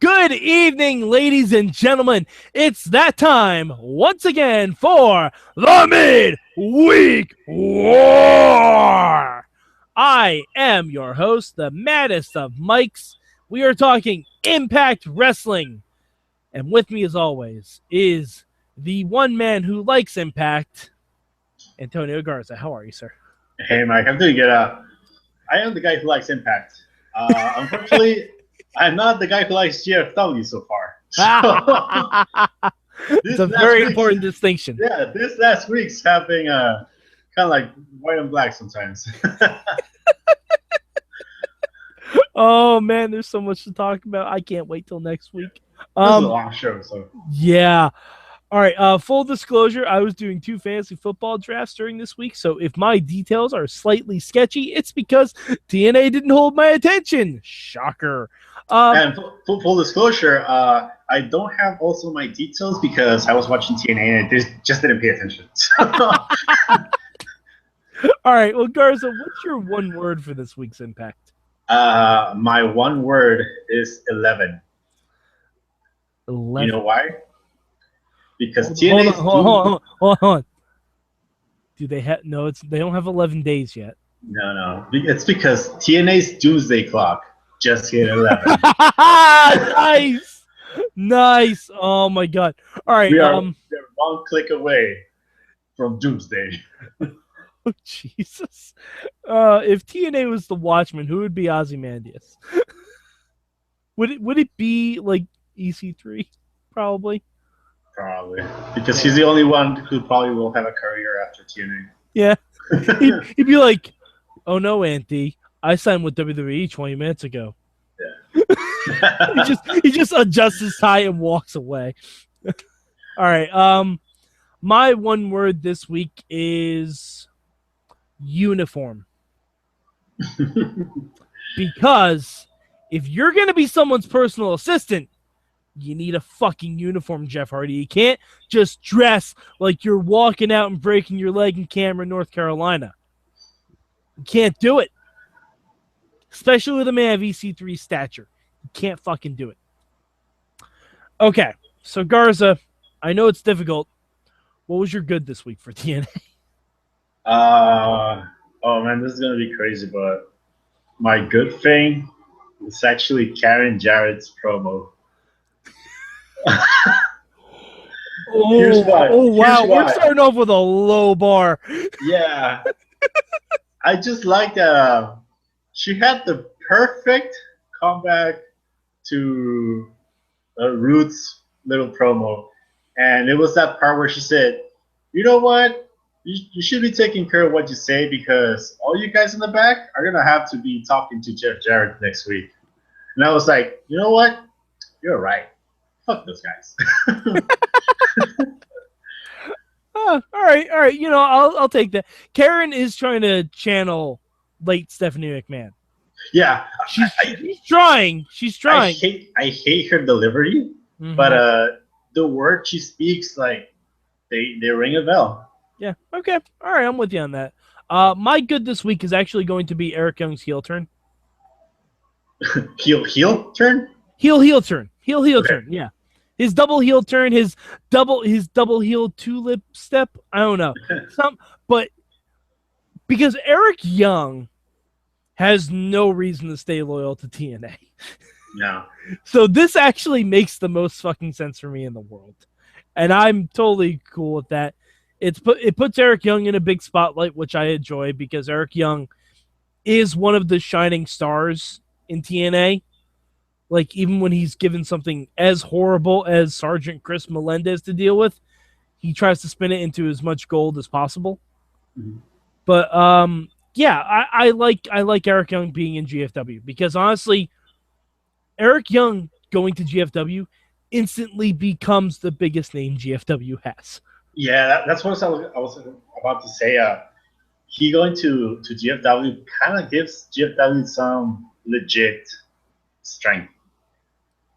Good evening, ladies and gentlemen. It's that time once again for the Midweek War. I am your host, the maddest of Mikes. We are talking Impact Wrestling. And with me, as always, is the one man who likes Impact, Antonio Garza. How are you, sir? Hey, Mike. I'm doing good. I am the guy who likes Impact. Unfortunately, I'm not the guy who likes GFW so far. It's a very important distinction. Yeah, this last week's having kind of like white and black sometimes. Oh, man, there's so much to talk about. I can't wait till next week. This is a long show, so. Yeah. All right, full disclosure, I was doing 2 fantasy football drafts during this week, so if my details are slightly sketchy, it's because TNA didn't hold my attention. Shocker. And full disclosure, I don't have also my details because I was watching TNA and I just didn't pay attention. All right, well, Garza, what's your one word for this week's Impact? My one word is 11. 11. You know why? Because hold on. Do they have they don't have 11 days yet. No. It's because TNA's Doomsday Clock just hit 11. Nice. Oh my God. All right. We're one click away from Doomsday. Oh, Jesus. If TNA was the Watchman, who would be Ozymandias? Would it be like EC3? Probably. Because he's the only one who probably will have a career after TNA. Yeah. He'd be like, oh no, Auntie, I signed with WWE 20 minutes ago. Yeah. he just adjusts his tie and walks away. All right. My one word this week is uniform. Because if you're going to be someone's personal assistant, you need a fucking uniform, Jeff Hardy. You can't just dress like you're walking out and breaking your leg in Cameron, North Carolina. You can't do it. Especially with a man of EC3 stature. You can't fucking do it. Okay, so Garza, I know it's difficult. What was your good this week for TNA? Oh man, this is going to be crazy, but my good thing is actually Karen Jarrett's promo. Here's why. We're starting off with a low bar. Yeah. I just like that she had the perfect comeback to Ruth's little promo. And it was that part where she said, you know what? You should be taking care of what you say because all you guys in the back are going to have to be talking to Jeff Jarrett next week. And I was like, you know what? You're right. Fuck those guys. All right. You know, I'll take that. Karen is trying to channel late Stephanie McMahon. Yeah, she's trying. I hate her delivery, but the words she speaks, like they ring a bell. Yeah. Okay. All right. I'm with you on that. My good this week is actually going to be Eric Young's heel turn. heel turn. Heel turn. Yeah. His double heel turn, his double heel tulip step. I don't know. But because Eric Young has no reason to stay loyal to TNA. No. So this actually makes the most fucking sense for me in the world. And I'm totally cool with that. It puts Eric Young in a big spotlight, which I enjoy because Eric Young is one of the shining stars in TNA. Like, even when he's given something as horrible as Sergeant Chris Melendez to deal with, he tries to spin it into as much gold as possible. Mm-hmm. But, yeah, I like Eric Young being in GFW because, honestly, Eric Young going to GFW instantly becomes the biggest name GFW has. Yeah, that's what I was about to say. He going to GFW kind of gives GFW some legit strength.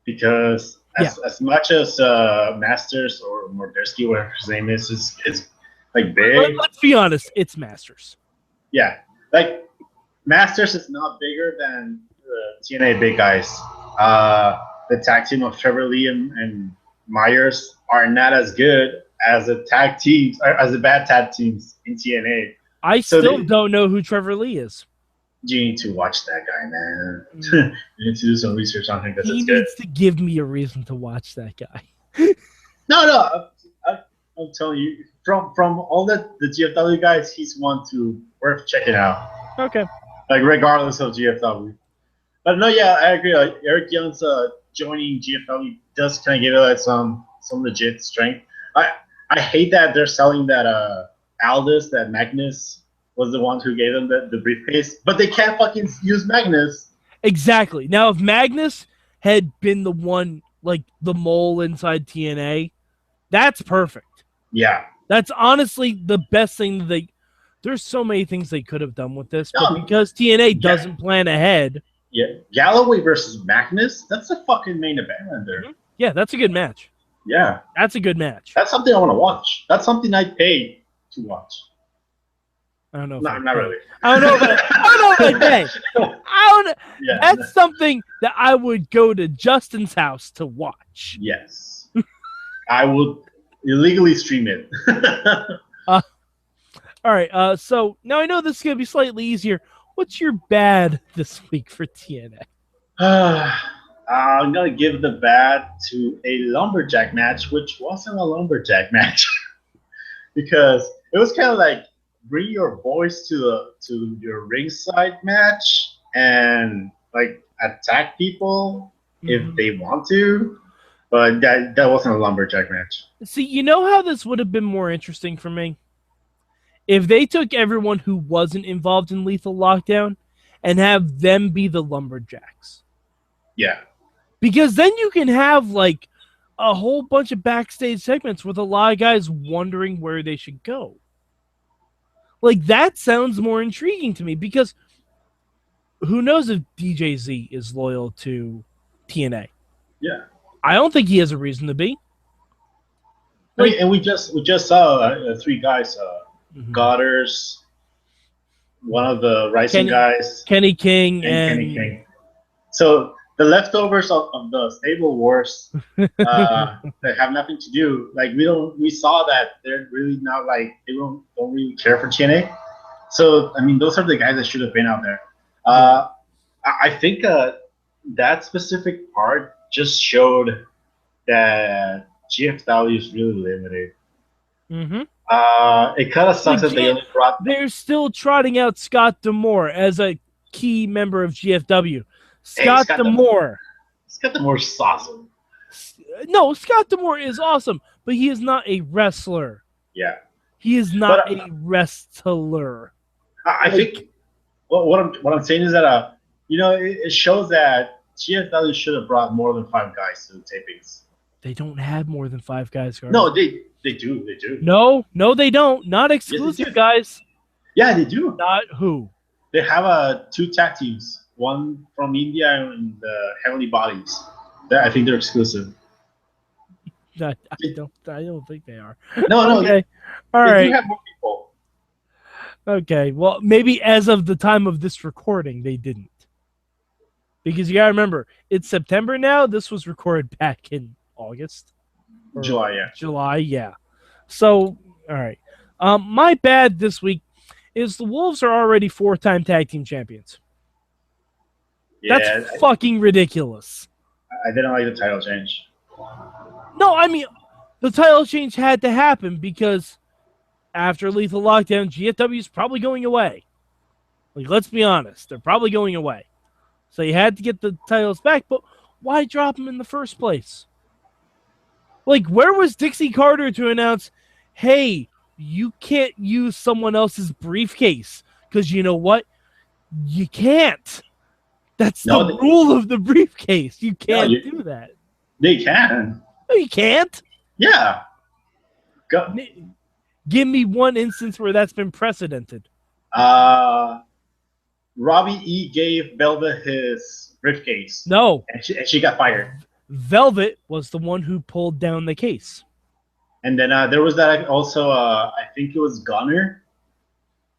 Because as much as Masters or Mordersky, whatever his name is like big. Let's be honest, it's Masters. Yeah, Masters is not bigger than the TNA big guys. the tag team of Trevor Lee and Myers are not as good as the tag teams, or as the bad tag teams in TNA. I So still don't know who Trevor Lee is. you need to watch that guy, man. Mm. You need to do some research on him because He it's good. needs to give me a reason to watch that guy. No, I'm telling you, from all the GFW guys, he's one to worth checking out. Okay. Like regardless of GFW. But no, yeah, I agree. Like, Eric Young's joining GFW does kind of give it like some legit strength. I I hate that they're selling that Aldis, that Magnus was the one who gave them the briefcase, but they can't fucking use Magnus. Exactly. Now, if Magnus had been the one, like the mole inside TNA, that's perfect. Yeah. That's honestly the best thing that they. There's so many things they could have done with this, but because TNA doesn't plan ahead. Yeah, Galloway versus Magnus, that's a fucking main event there. Yeah, that's a good match. Yeah. That's a good match. That's something I want to watch. That's something I pay to watch. I don't know. No, not really. I don't know if I pay. Yeah, that's something that I would go to Justin's house to watch. Yes. I would illegally stream it. All right. So now I know this is going to be slightly easier. What's your bad this week for TNA? I'm going to give the bad to a lumberjack match, which wasn't a lumberjack match. Because it was kind of like bring your boys to your ringside match and like attack people if they want to. But that wasn't a lumberjack match. See, you know how this would have been more interesting for me? If they took everyone who wasn't involved in Lethal Lockdown and have them be the lumberjacks. Yeah. Because then you can have like a whole bunch of backstage segments with a lot of guys wondering where they should go. Like that sounds more intriguing to me because who knows if DJZ is loyal to TNA? Yeah. I don't think he has a reason to be. Like, and we just saw three guys. Goddard's, one of the Rising guys, Kenny King, and Kenny King. So the leftovers of the Stable Wars that have nothing to do. Like we saw that they're really not like they don't really care for TNA. So I mean, those are the guys that should have been out there. I think that specific part just showed that GFW is really limited. Mm-hmm. It kind of sucks that they only brought. They're still trotting out Scott D'Amore as a key member of GFW. Scott D'Amore. Scott D'Amore is awesome. No, Scott D'Amore is awesome, but he is not a wrestler. Yeah. He is not a wrestler. I think what I'm saying is that it shows that GFW should have brought more than 5 guys to the tapings. They don't have more than 5 guys. No, they do. They do. No, they don't. Not exclusive guys. Yeah, they do. Not who? They have 2 tag teams. One from India and the Heavenly Bodies. I think they're exclusive. I don't think they are. No. Okay. All right. They do have more people. Okay. Well, maybe as of the time of this recording, they didn't. Because you gotta remember, it's September now. This was recorded back in August. July, yeah. So, all right. My bad this week is the Wolves are already 4-time tag team champions. Yeah, that's fucking ridiculous. I didn't like the title change. No, I mean, the title change had to happen because after Lethal Lockdown, GFW is probably going away. Like, let's be honest. They're probably going away. So you had to get the titles back, but why drop them in the first place? Like, where was Dixie Carter to announce, hey, you can't use someone else's briefcase? Because you know what? You can't. That's the rule of the briefcase. You can't do that. They can. No, you can't. Yeah. Give me one instance where that's been precedented. Robbie E gave Velvet his briefcase. No. And she got fired. Velvet was the one who pulled down the case. And then there was that also, I think it was Gunner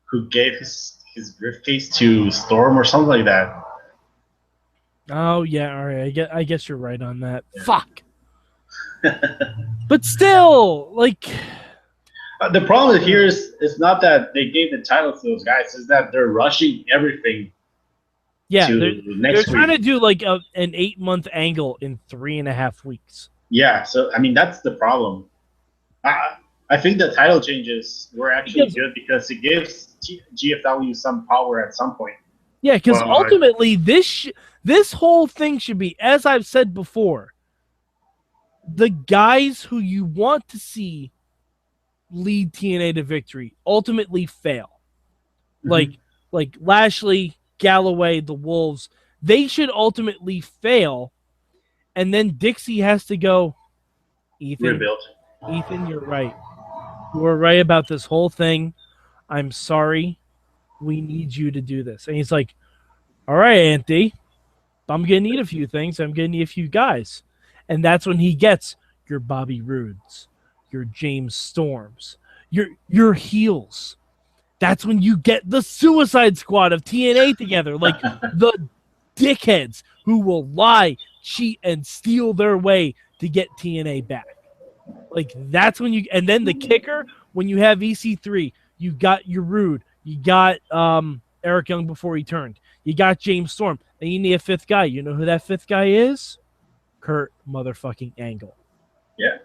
who gave his briefcase to Storm or something like that. Oh yeah, all right. I guess you're right on that. Yeah. Fuck. But still, like, The problem here is it's not that they gave the title to those guys; it's that they're rushing everything yeah, to they're next trying week. to do like an 8 month angle in 3.5 weeks. Yeah, so I mean that's the problem. I I think the title changes were actually Because good because it gives GFW some power at some point. yeah, because But ultimately this whole thing should be, as I've said before, the guys who you want to see lead TNA to victory ultimately fail. mhm, Like Lashley, Galloway, the Wolves, they should ultimately fail, and then Dixie has to go, Ethan, rebuild. You're right. You were right about this whole thing. I'm sorry. We need you to do this. And he's like, all right, Auntie, I'm going to need a few things. I'm going to need a few guys. And that's when he gets your Bobby Roodes, your James Storms, your heels. That's when you get the Suicide Squad of TNA together, like the dickheads who will lie, cheat, and steal their way to get TNA back. Like that's when you, and then the kicker, when you have EC3, you got your Rude, you got Eric Young before he turned, you got James Storm, and you need a fifth guy. You know who that fifth guy is? Kurt motherfucking Angle. Yeah,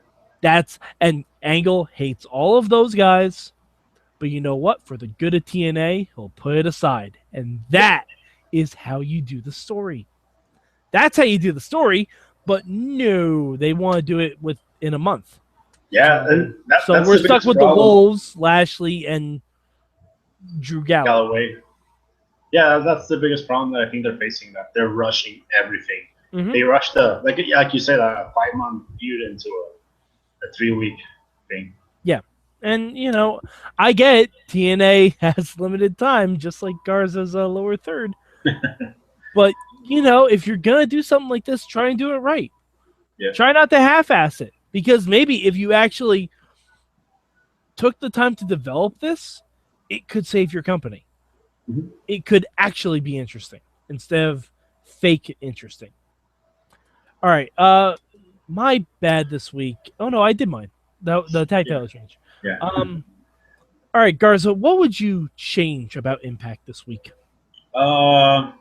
And Angle hates all of those guys, but you know what? For the good of TNA, he'll put it aside. And yeah, that is how you do the story. That's how you do the story, but no, they want to do it in a month. yeah. So And that's we're the stuck biggest with the problem. Wolves, Lashley, and Drew Galloway. Galloway. Yeah, that's the biggest problem that I think they're facing. That they're rushing everything. Mm-hmm. They rushed the like you said a 5 month feud into a 3 week thing. Yeah. And, I get it. TNA has limited time, just like Garza's lower third. But, if you're going to do something like this, try and do it right. Yeah. Try not to half ass it. Because maybe if you actually took the time to develop this, it could save your company. Mm-hmm. It could actually be interesting instead of fake interesting. All right. My bad this week. Oh no, I did mine. The tag Yeah. title change. Yeah. All right, Garza, what would you change about Impact this week? Uh,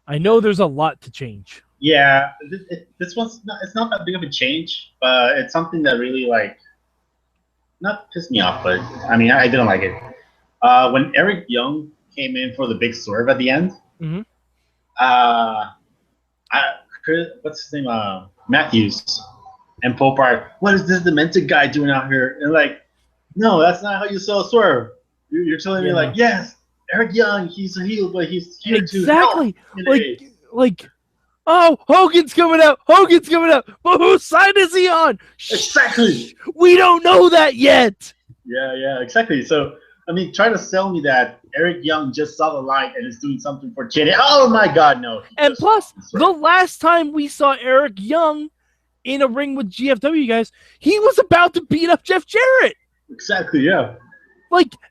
I know there's a lot to change. yeah. This one's not. It's not that big of a change, but it's something that really like not pissed me off, but I mean I didn't like it. When Eric Young came in for the big swerve at the end, Mm-hmm. uh, what's his name? Matthews and Pope are, what is this demented guy doing out here? And like, no, that's not how you sell a swerve. You're telling me Yeah. like, yes, Eric Young, he's a heel, but he's here to help. Exactly. Like, oh, Hogan's coming out. Hogan's coming out. But whose side is he on? Exactly. Shh, we don't know that yet. Yeah, exactly. So, I mean, try to sell me that Eric Young just saw the light and is doing something for TNA. Oh my God, no. And plus, the last time we saw Eric Young in a ring with GFW guys, he was about to beat up Jeff Jarrett. Exactly, yeah.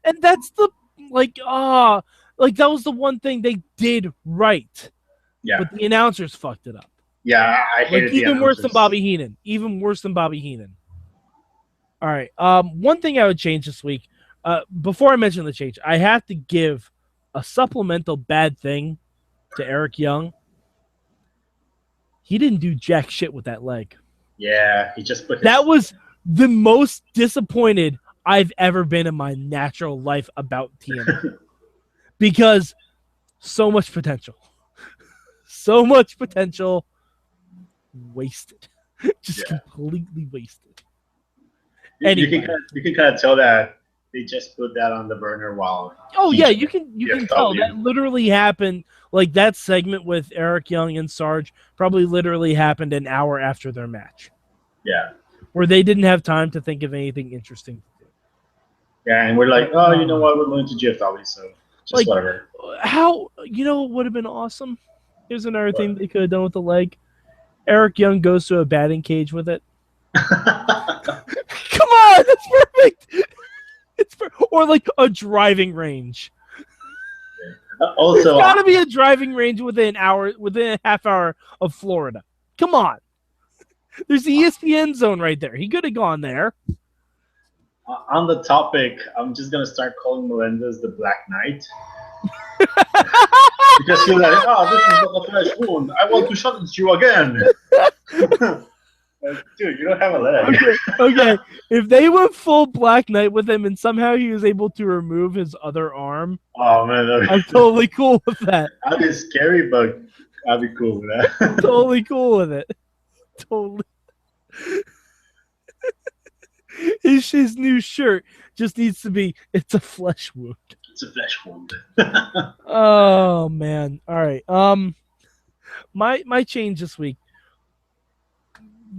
And that's that was the one thing they did right. Yeah. But the announcers fucked it up. Yeah, I hated the even worse than announcers. Bobby Heenan. Even worse than Bobby Heenan. All right. One thing I would change this week, before I mention the change, I have to give a supplemental bad thing to Eric Young. He didn't do jack shit with that leg. Yeah, he just put his... That was the most disappointed I've ever been in my natural life about TNA. Because so much potential. So much potential wasted. Just completely wasted. Anyway. You can kind of tell that they just put that on the burner while... Oh, yeah, you can tell. That literally happened. Like, that segment with Eric Young and Sarge probably literally happened an hour after their match. Yeah. Where they didn't have time to think of anything interesting to do. Yeah, and we're like, oh, you know what? We're going to GFW, so just like, whatever. How, what would have been awesome? Here's another thing they could have done with the leg. Eric Young goes to a batting cage with it. Come on, that's perfect. Or like a driving range. There's Also, got to be a driving range within a half hour of Florida. Come on. There's the ESPN zone right there. He could have gone there. on the topic, I'm just gonna start calling Melendez the Black Knight because he's like, oh, this is not a flesh wound. I want to challenge you again. Like, dude, you don't have a leg. Okay. If they went full Black Knight with him and somehow he was able to remove his other arm, Oh man, I'm totally cool with that. that'd be scary, but I'd be cool with that. Totally cool with it. Totally. His new shirt just needs to be, it's a flesh wound. It's a flesh wound. Oh man. All right. My change this week.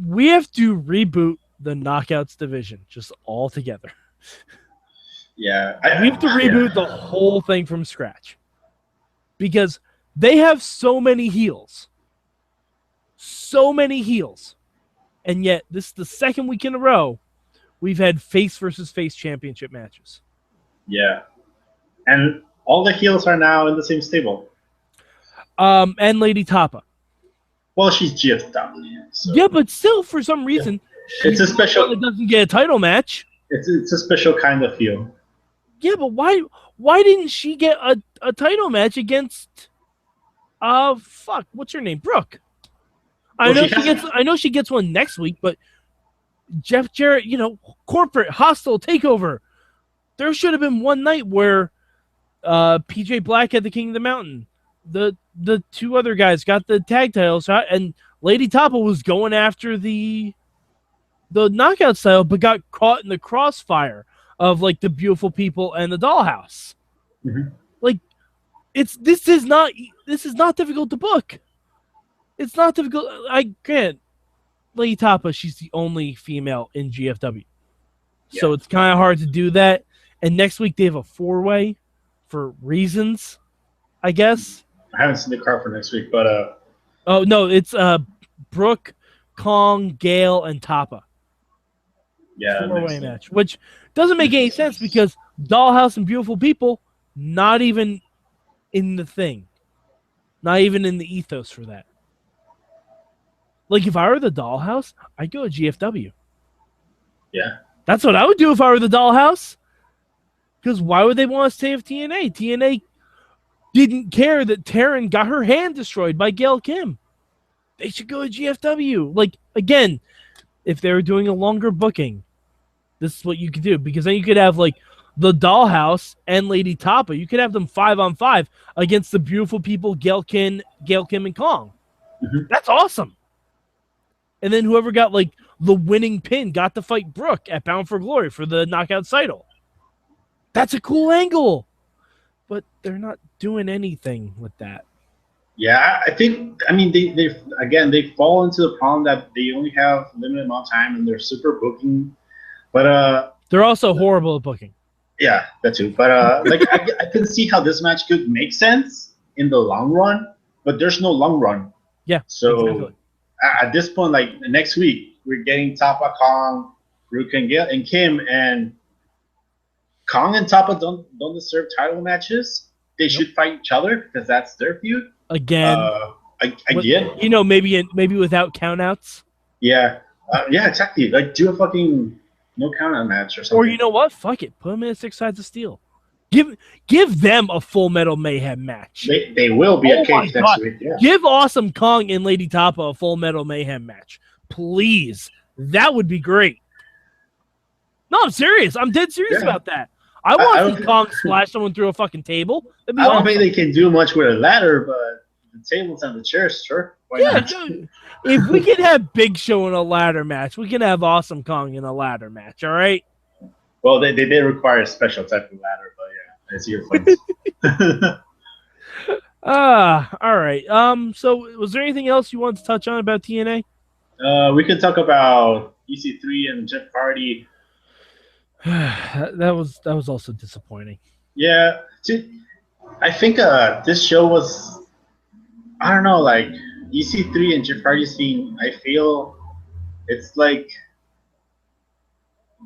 We have to reboot the Knockouts division just all together. Yeah. We have to reboot the whole thing from scratch. Because they have so many heels. So many heels. And yet, this is the second week in a row we've had face versus face championship matches. Yeah. And all the heels are now in the same stable. And Lady Tapa. Well, she's GFW. So. Yeah, but still, for some reason, it's a special. It doesn't get a title match. It's a special kind of heel. Yeah, but why didn't she get a title match against what's her name? Brooke. I know she gets one next week, but Jeff Jarrett, corporate hostile takeover. There should have been one night where PJ Black had the King of the Mountain. The two other guys got the tag titles, and Lady Tapa was going after the knockout style, but got caught in the crossfire of like the Beautiful People and the Dollhouse. Mm-hmm. Like, this is not difficult to book. It's not difficult. I grant Lady Tapa, she's the only female in GFW, so it's kind of hard to do that. And next week they have a 4-way for reasons, I guess. I haven't seen the card for next week, but oh no, it's Brooke, Kong, Gale, and Tapa. Yeah, 4-way match, which doesn't make any sense because Dollhouse and Beautiful People not even in the thing, not even in the ethos for that. Like if I were the Dollhouse, I'd go to GFW. Yeah, that's what I would do if I were the Dollhouse. Because why would they want to stay with TNA? TNA didn't care that Taryn got her hand destroyed by Gail Kim. They should go to GFW. Like, again, if they were doing a longer booking, this is what you could do. Because then you could have, like, the Dollhouse and Lady Tapa. You could have them 5-on-5 against the Beautiful People, Gail Kim, and Kong. Mm-hmm. That's awesome. And then whoever got, like, the winning pin got to fight Brooke at Bound for Glory for the knockout title. That's a cool angle. But they're not doing anything with that. Yeah, I mean, they fall into the problem that they only have a limited amount of time and they're super booking. But they're also horrible at booking. Yeah, that too. But like I can see how this match could make sense in the long run, but there's no long run. Yeah. So exactly. At this point, like next week, we're getting Tapa, Kong, Brooke, and Gail, and Kim, and Kong and Tapa don't deserve title matches. They should fight each other because that's their feud. Again, again, maybe without countouts. Yeah, yeah, exactly. Like do a fucking no countout match or something. Or you know what? Fuck it. Put them in 6 Sides of Steel. Give them a Full Metal Mayhem match. They will be at Cage next week. Yeah. Give Awesome Kong and Lady Tapa a Full Metal Mayhem match, please. That would be great. No, I'm serious. I'm dead serious about that. I want to see Kong splash someone through a fucking table. I don't think they can do much with a ladder, but the tables and the chairs, sure. Why not? If we can have Big Show in a ladder match, we can have Awesome Kong in a ladder match, all right? Well, they did require a special type of ladder, but yeah, I see your point. All right. So was there anything else you wanted to touch on about TNA? We could talk about EC3 and Jeff Hardy. that was also disappointing. Yeah, I think this show was, I don't know, like EC3 and Jeff Hardy's theme. I feel it's like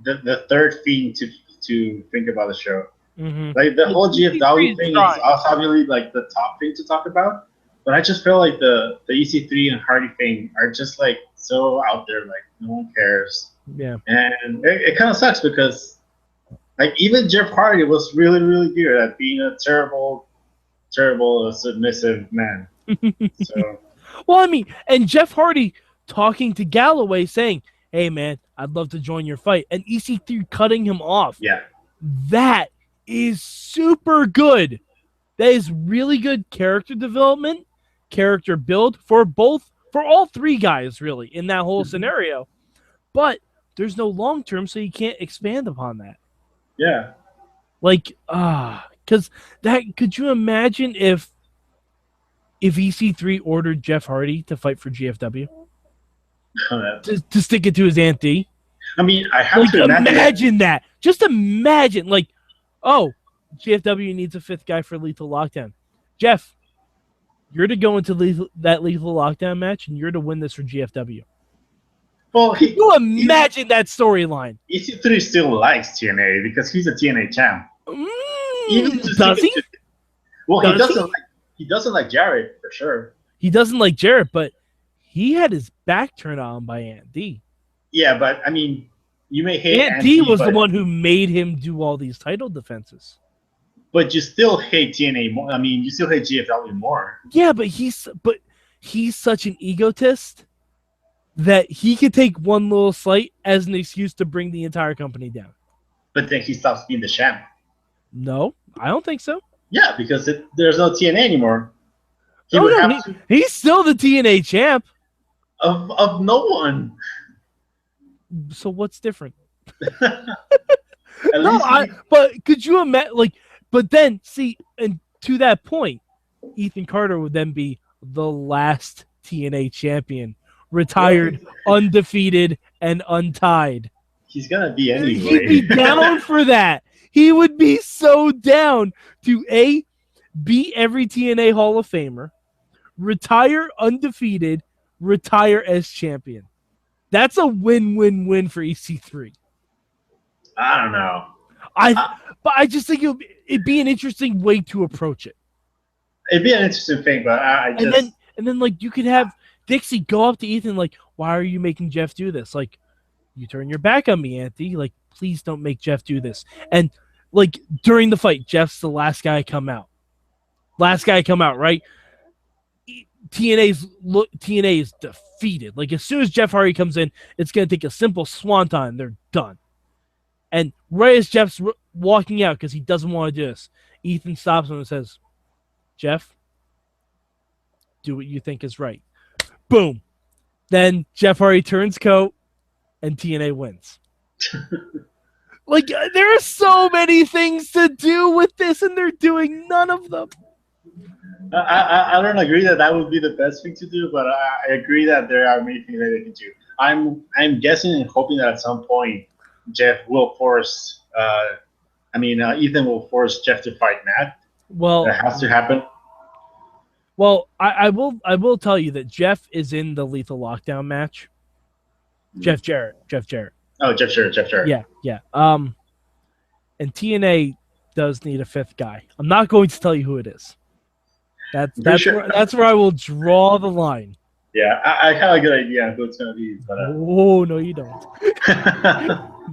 the third thing to think about the show. Mm-hmm. Like the whole EC3 GFW is thing is trying. obviously like the top thing to talk about, but I just feel like the EC3 and Hardy thing are just like so out there, like no one cares, Yeah. and it kind of sucks because like even Jeff Hardy was really good at being a terrible submissive man. So Well, I mean, and Jeff Hardy talking to Galloway saying, "Hey, man, I'd love to join your fight," and EC3 cutting him off. yeah, That is super good. That is really good character development, character build for all three guys, really, in that whole scenario. But there's no long term, so you can't expand upon that. yeah. Like, because that could you imagine if EC3 ordered Jeff Hardy to fight for GFW to stick it to his Aunt D? I mean, I have Like, to imagine that. imagine that. Just imagine, like, oh, GFW needs a fifth guy for Lethal Lockdown. Jeff, you're to go into that Lethal Lockdown match, and you're to win this for GFW. Well, Could you imagine that storyline? EC3 still likes TNA because he's a TNA champ. Even to Does he? Well, Does he doesn't like Jared for sure. He doesn't like Jarrett, but he had his back turned on by Aunt D. Yeah, but I mean, you may hate Aunt D was the one who made him do all these title defenses. but you still hate TNA more. I mean, you still hate GFW more. Yeah, but he's such an egotist that he could take one little slight as an excuse to bring the entire company down. But then he stops being the champ. No, I don't think so. Yeah, because there's no TNA anymore. He's still the TNA champ. Of no one. So what's different? No, but could you imagine? Like, but then see, and to that point, Ethan Carter would then be the last TNA champion, retired, undefeated, and untied. He's gonna be anyway. He'd be down for that. He would be so down to beat every TNA Hall of Famer, retire undefeated, retire as champion. That's a win-win-win for EC3. I don't know. But I just think it'd be an interesting way to approach it. It'd be an interesting thing, but and then like you could have Dixie go up to Ethan like, why are you making Jeff do this? Like, you turn your back on me, Auntie. Like, please don't make Jeff do this. And like during the fight, Jeff's the last guy come out. Right? TNA is defeated. Like as soon as Jeff Hardy comes in, it's gonna take a simple swanton. They're done. And right as Jeff's walking out because he doesn't want to do this, Ethan stops him and says, "Jeff, do what you think is right." Boom. Then Jeff Hardy turns coat, and TNA wins. Like there are so many things to do with this, and they're doing none of them. I don't agree that would be the best thing to do, but I agree that there are many things that they can do. I'm guessing and hoping that at some point Jeff will force. Ethan will force Jeff to fight Matt. Well, that has to happen. Well, I will tell you that Jeff is in the Lethal Lockdown match. Jeff Jarrett. Oh, Jeff Jarrett. Yeah. And TNA does need a fifth guy. I'm not going to tell you who it is. That's where I will draw the line. Yeah, I have a good idea who it's going to be. But, Oh, no, you don't.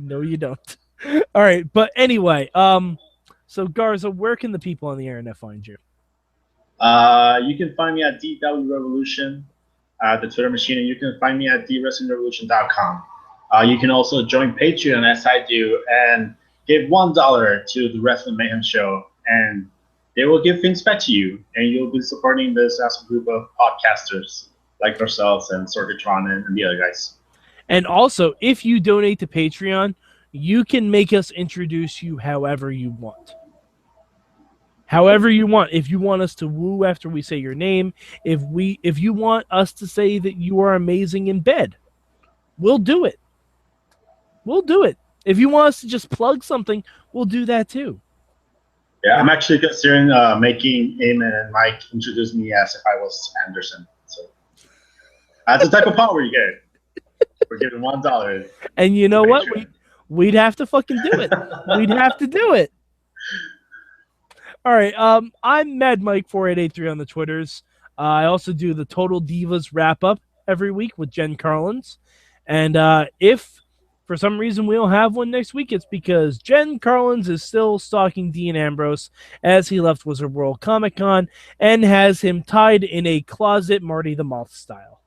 No, you don't. All right, but anyway, so Garza, where can the people on the internet find you? You can find me at DW Revolution, the Twitter machine, and you can find me at DWrestlingRevolution.com. You can also join Patreon as I do and give $1 to the Wrestling Mayhem Show, and they will give things back to you, and you'll be supporting this as a group of podcasters like ourselves and Sorgatron and the other guys. And also, if you donate to Patreon, you can make us introduce you however you want. However you want. If you want us to woo after we say your name, if you want us to say that you are amazing in bed, we'll do it. If you want us to just plug something, we'll do that too. Yeah, I'm actually considering making Eamon and Mike introduce me as if I was Anderson. So that's the type of power you get. We're giving $1. And you know what? We'd have to fucking do it. We'd have to do it. All right. I'm Mad Mike 4883 on the Twitters. I also do the Total Divas wrap up every week with Jen Carlins. And if for some reason we don't have one next week, it's because Jen Carlins is still stalking Dean Ambrose as he left Wizard World Comic Con and has him tied in a closet Marty the Moth style.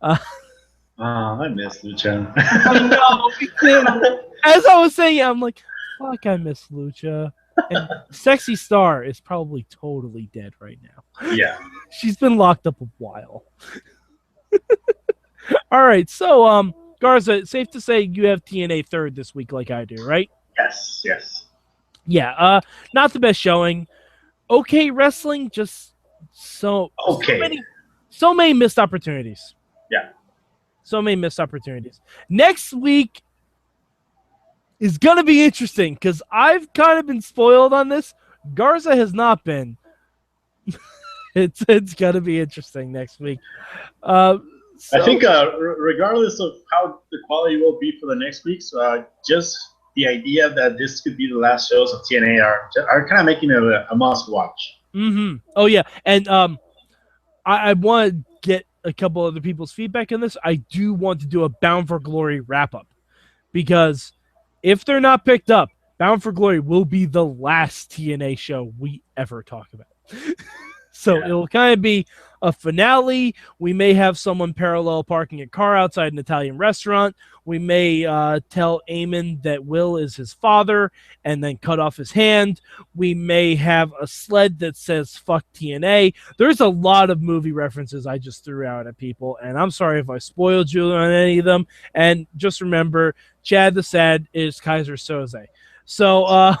I miss Lucha. I know. As I was saying, I'm like, fuck, I miss Lucha. And Sexy Star is probably totally dead right now. Yeah. She's been locked up a while. All right, so Garza, it's safe to say you have TNA third this week, like I do, right? Yes. Yes. Yeah. Not the best showing. Okay, wrestling, just Okay. so many missed opportunities. Yeah. So many missed opportunities. Next week is going to be interesting because I've kind of been spoiled on this. Garza has not been. It's going to be interesting next week. I think regardless of how the quality will be for the next week, just the idea that this could be the last shows of TNA are kind of making it a must watch. Mm-hmm. Oh, yeah. And I want to get a couple other people's feedback on this. I do want to do a Bound for Glory wrap-up because if they're not picked up, Bound for Glory will be the last TNA show we ever talk about. So it'll kind of be a finale. We may have someone parallel parking a car outside an Italian restaurant. We may tell Eamon that Will is his father and then cut off his hand. We may have a sled that says fuck TNA. There's a lot of movie references I just threw out at people, and I'm sorry if I spoiled you on any of them. And just remember, Chad the Sad is Kaiser Soze. So,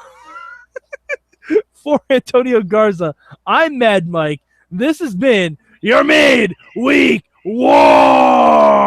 for Antonio Garza, I'm Mad Mike. This has been your Midweek War!